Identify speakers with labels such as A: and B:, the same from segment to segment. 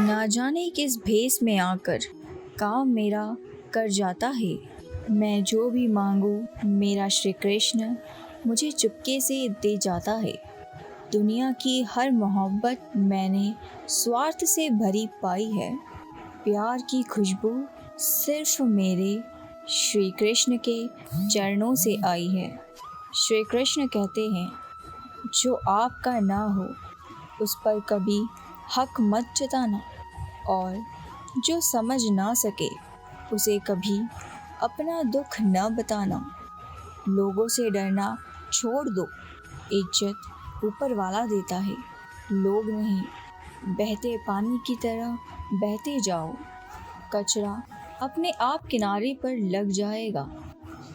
A: ना जाने किस भेस में आकर काम मेरा कर जाता है। मैं जो भी मांगू मेरा श्री कृष्ण मुझे चुपके से दे जाता है। दुनिया की हर मोहब्बत मैंने स्वार्थ से भरी पाई है। प्यार की खुशबू सिर्फ मेरे श्री कृष्ण के चरणों से आई है। श्री कृष्ण कहते हैं, जो आपका ना हो उस पर कभी हक मत जताना, और जो समझ ना सके उसे कभी अपना दुख न बताना। लोगों से डरना छोड़ दो, इज्जत ऊपर वाला देता है, लोग नहीं। बहते पानी की तरह बहते जाओ, कचरा अपने आप किनारे पर लग जाएगा।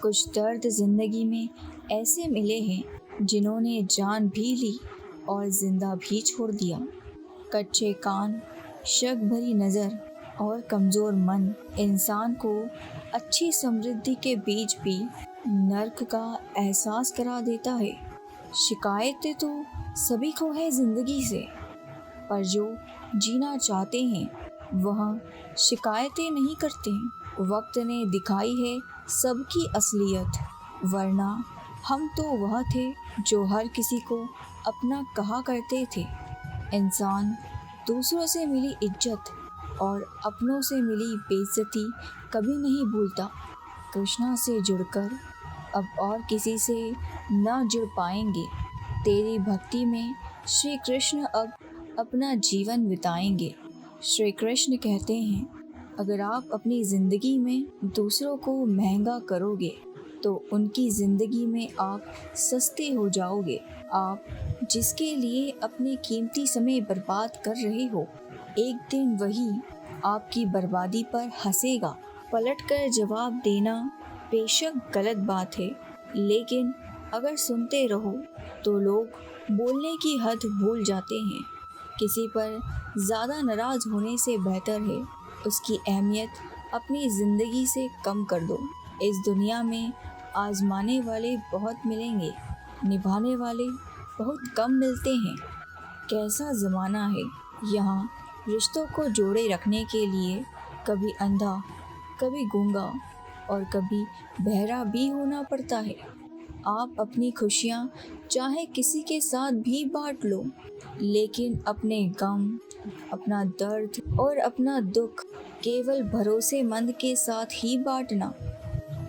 A: कुछ दर्द जिंदगी में ऐसे मिले हैं जिन्होंने जान भी ली और जिंदा भी छोड़ दिया। कच्चे कान, शक भरी नज़र और कमज़ोर मन इंसान को अच्छी समृद्धि के बीच भी नर्क का एहसास करा देता है। शिकायतें तो सभी को है ज़िंदगी से, पर जो जीना चाहते हैं वह शिकायतें नहीं करते। वक्त ने दिखाई है सबकी असलियत, वरना हम तो वह थे जो हर किसी को अपना कहा करते थे। इंसान दूसरों से मिली इज्जत और अपनों से मिली बेइज्जती कभी नहीं भूलता। कृष्णा से जुड़कर अब और किसी से ना जुड़ पाएंगे। तेरी भक्ति में श्री कृष्ण अब अपना जीवन बिताएंगे। श्री कृष्ण कहते हैं, अगर आप अपनी ज़िंदगी में दूसरों को महंगा करोगे तो उनकी ज़िंदगी में आप सस्ते हो जाओगे। आप जिसके लिए अपने कीमती समय बर्बाद कर रहे हो, एक दिन वही आपकी बर्बादी पर हंसेगा। पलटकर जवाब देना बेशक गलत बात है, लेकिन अगर सुनते रहो तो लोग बोलने की हद भूल जाते हैं। किसी पर ज़्यादा नाराज़ होने से बेहतर है उसकी अहमियत अपनी ज़िंदगी से कम कर दो। इस दुनिया में आजमाने वाले बहुत मिलेंगे, निभाने वाले बहुत कम मिलते हैं। कैसा ज़माना है, यहाँ रिश्तों को जोड़े रखने के लिए कभी अंधा, कभी गूंगा और कभी बहरा भी होना पड़ता है। आप अपनी खुशियाँ चाहे किसी के साथ भी बांट लो, लेकिन अपने गम, अपना दर्द और अपना दुख केवल भरोसेमंद के साथ ही बांटना।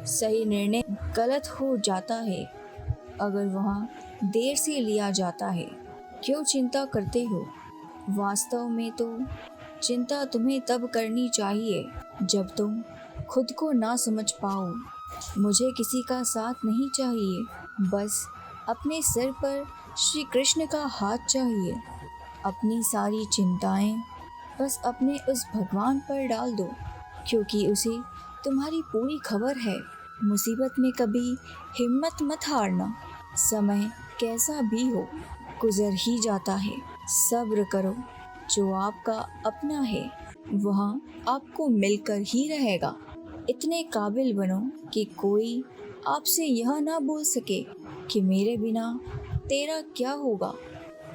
A: सही निर्णय गलत हो जाता है अगर वहाँ देर से लिया जाता है। क्यों चिंता करते हो? वास्तव में तो चिंता तुम्हें तब करनी चाहिए जब तुम खुद को ना समझ पाओ। मुझे किसी का साथ नहीं चाहिए, बस अपने सिर पर श्री कृष्ण का हाथ चाहिए। अपनी सारी चिंताएं बस अपने उस भगवान पर डाल दो, क्योंकि उसे तुम्हारी पूरी खबर है। मुसीबत में कभी हिम्मत मत हारना। समय कैसा भी हो गुजर ही जाता है। सब्र करो, जो आपका अपना है वह आपको मिलकर ही रहेगा। इतने काबिल बनो कि कोई आपसे यह ना बोल सके कि मेरे बिना तेरा क्या होगा।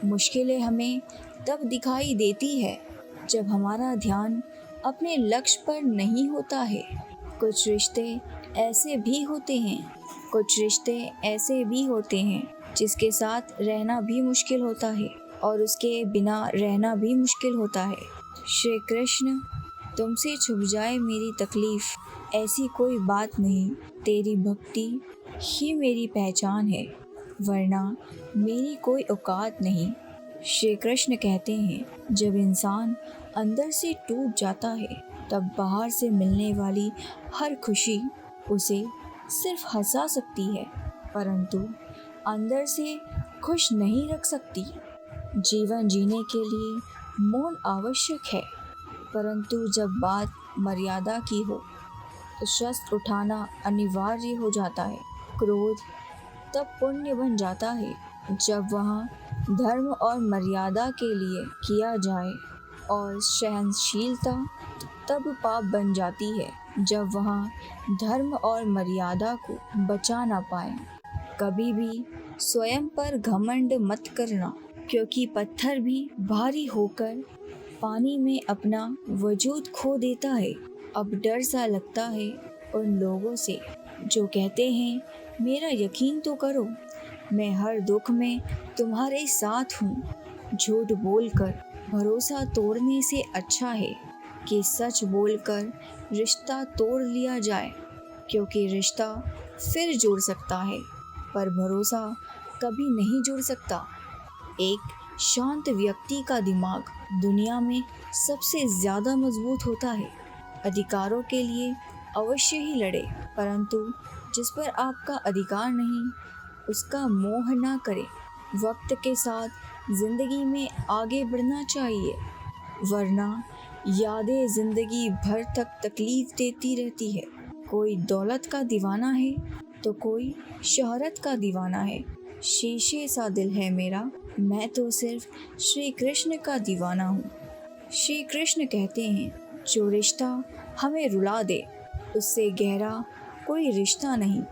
A: मुश्किलें हमें तब दिखाई देती है जब हमारा ध्यान अपने लक्ष्य पर नहीं होता है। कुछ रिश्ते ऐसे भी होते हैं जिसके साथ रहना भी मुश्किल होता है और उसके बिना रहना भी मुश्किल होता है। श्री कृष्ण, तुमसे छुप जाए मेरी तकलीफ़, ऐसी कोई बात नहीं। तेरी भक्ति ही मेरी पहचान है, वरना मेरी कोई औकात नहीं। श्री कृष्ण कहते हैं, जब इंसान अंदर से टूट जाता है तब बाहर से मिलने वाली हर खुशी उसे सिर्फ हंसा सकती है, परंतु अंदर से खुश नहीं रख सकती। जीवन जीने के लिए मौन आवश्यक है, परंतु जब बात मर्यादा की हो तो शस्त्र उठाना अनिवार्य हो जाता है। क्रोध तब पुण्य बन जाता है जब वहाँ धर्म और मर्यादा के लिए किया जाए, और सहनशीलता तब पाप बन जाती है जब वहाँ धर्म और मर्यादा को बचा ना पाए। कभी भी स्वयं पर घमंड मत करना, क्योंकि पत्थर भी भारी होकर पानी में अपना वजूद खो देता है। अब डर सा लगता है उन लोगों से जो कहते हैं मेरा यकीन तो करो, मैं हर दुख में तुम्हारे साथ हूँ। झूठ बोलकर भरोसा तोड़ने से अच्छा है कि सच बोलकर रिश्ता तोड़ लिया जाए, क्योंकि रिश्ता फिर जुड़ सकता है पर भरोसा कभी नहीं जुड़ सकता। एक शांत व्यक्ति का दिमाग दुनिया में सबसे ज़्यादा मजबूत होता है। अधिकारों के लिए अवश्य ही लड़े, परंतु जिस पर आपका अधिकार नहीं उसका मोह ना करें। वक्त के साथ ज़िंदगी में आगे बढ़ना चाहिए, वरना यादें ज़िंदगी भर तक तकलीफ़ देती रहती है। कोई दौलत का दीवाना है तो कोई शोहरत का दीवाना है। शीशे सा दिल है मेरा, मैं तो सिर्फ श्री कृष्ण का दीवाना हूँ। श्री कृष्ण कहते हैं जो रिश्ता हमें रुला दे उससे गहरा कोई रिश्ता नहीं,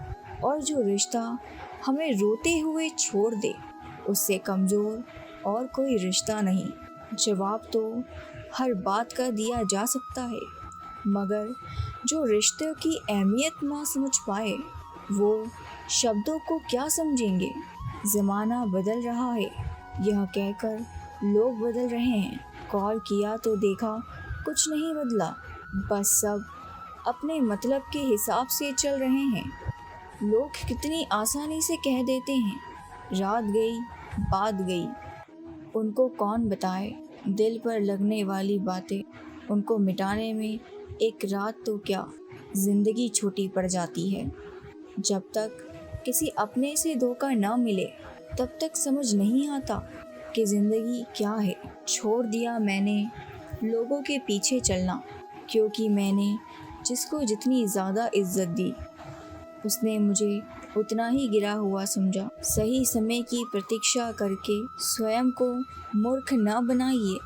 A: और जो रिश्ता हमें रोते हुए छोड़ दे उससे कमज़ोर और कोई रिश्ता नहीं। जवाब तो हर बात का दिया जा सकता है, मगर जो रिश्ते की अहमियत ना समझ पाए वो शब्दों को क्या समझेंगे। ज़माना बदल रहा है यह कहकर लोग बदल रहे हैं। कॉल किया तो देखा कुछ नहीं बदला, बस सब अपने मतलब के हिसाब से चल रहे हैं। लोग कितनी आसानी से कह देते हैं रात गई बात गई। उनको कौन बताए दिल पर लगने वाली बातें, उनको मिटाने में एक रात तो क्या ज़िंदगी छोटी पड़ जाती है। जब तक किसी अपने से धोखा ना मिले तब तक समझ नहीं आता कि ज़िंदगी क्या है। छोड़ दिया मैंने लोगों के पीछे चलना, क्योंकि मैंने जिसको जितनी ज़्यादा इज्जत दी उसने मुझे उतना ही गिरा हुआ समझा। सही समय की प्रतीक्षा करके स्वयं को मूर्ख ना बनाइए,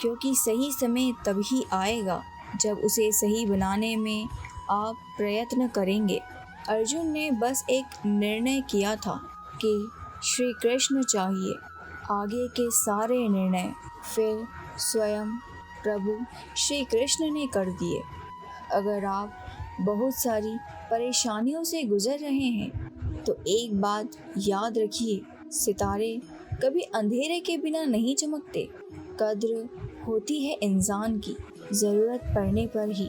A: क्योंकि सही समय तभी आएगा जब उसे सही बनाने में आप प्रयत्न करेंगे। अर्जुन ने बस एक निर्णय किया था कि श्री कृष्ण चाहिए, आगे के सारे निर्णय फिर स्वयं प्रभु श्री कृष्ण ने कर दिए। अगर आप बहुत सारी परेशानियों से गुजर रहे हैं तो एक बात याद रखिए, सितारे कभी अंधेरे के बिना नहीं चमकते। कद्र होती है इंसान की ज़रूरत पड़ने पर ही,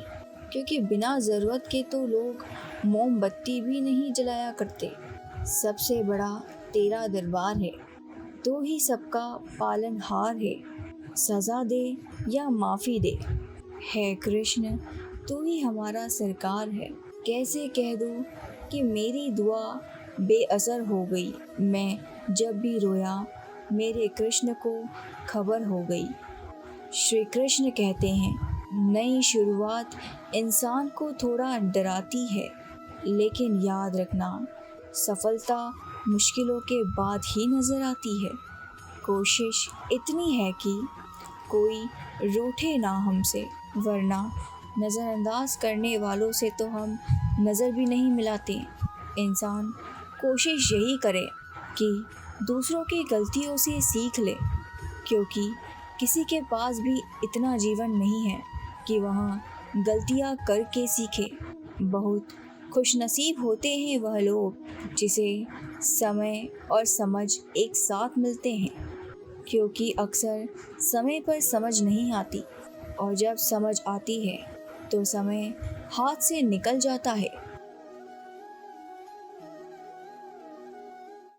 A: क्योंकि बिना ज़रूरत के तो लोग मोमबत्ती भी नहीं जलाया करते। सबसे बड़ा तेरा दरबार है, तू ही सबका पालनहार है। सज़ा दे या माफ़ी दे, है कृष्ण तू ही हमारा सरकार है। कैसे कह दूँ कि मेरी दुआ बेअसर हो गई, मैं जब भी रोया मेरे कृष्ण को खबर हो गई। श्री कृष्ण कहते हैं नई शुरुआत इंसान को थोड़ा डराती है, लेकिन याद रखना सफलता मुश्किलों के बाद ही नज़र आती है। कोशिश इतनी है कि कोई रूठे ना हमसे, वरना नज़रअंदाज करने वालों से तो हम नज़र भी नहीं मिलाते। इंसान कोशिश यही करे कि दूसरों की गलतियों से सीख ले, क्योंकि किसी के पास भी इतना जीवन नहीं है कि वहाँ गलतियाँ करके सीखे। बहुत खुशनसीब होते हैं वह लोग जिसे समय और समझ एक साथ मिलते हैं, क्योंकि अक्सर समय पर समझ नहीं आती और जब समझ आती है तो समय हाथ से निकल जाता है।